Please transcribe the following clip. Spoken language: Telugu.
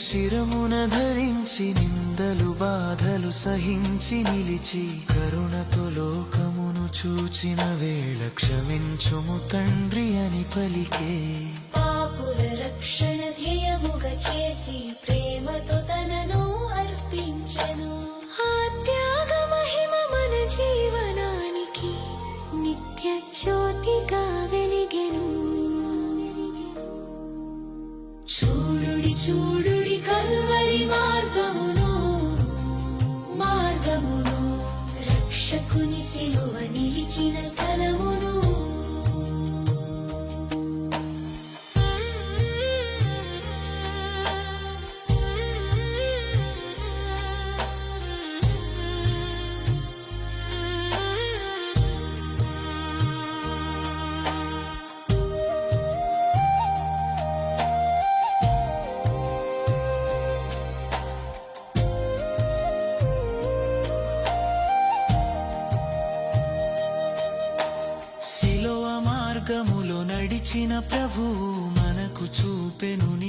శిరమున ధరించి నిందలు బాధలు సహించి నిలిచి కరుణతో లోకమును చూచిన వేళ క్షమించుము తండ్రి అని పలికే పాపుల రక్షణ ధ్యేయముగా చేసి ప్రేమతో తనను అర్పించెను. ఆ త్యాగ మహిమ మన జీవనానికి నిత్య జ్యోతిగా వెలిగెను. చూడుడి చూడుడి కల్వరి మార్గమును రక్షకుని సిలువ నిలిచిన స్థలమును. మార్గములో నడిచిన ప్రభువు మనకు చూపెను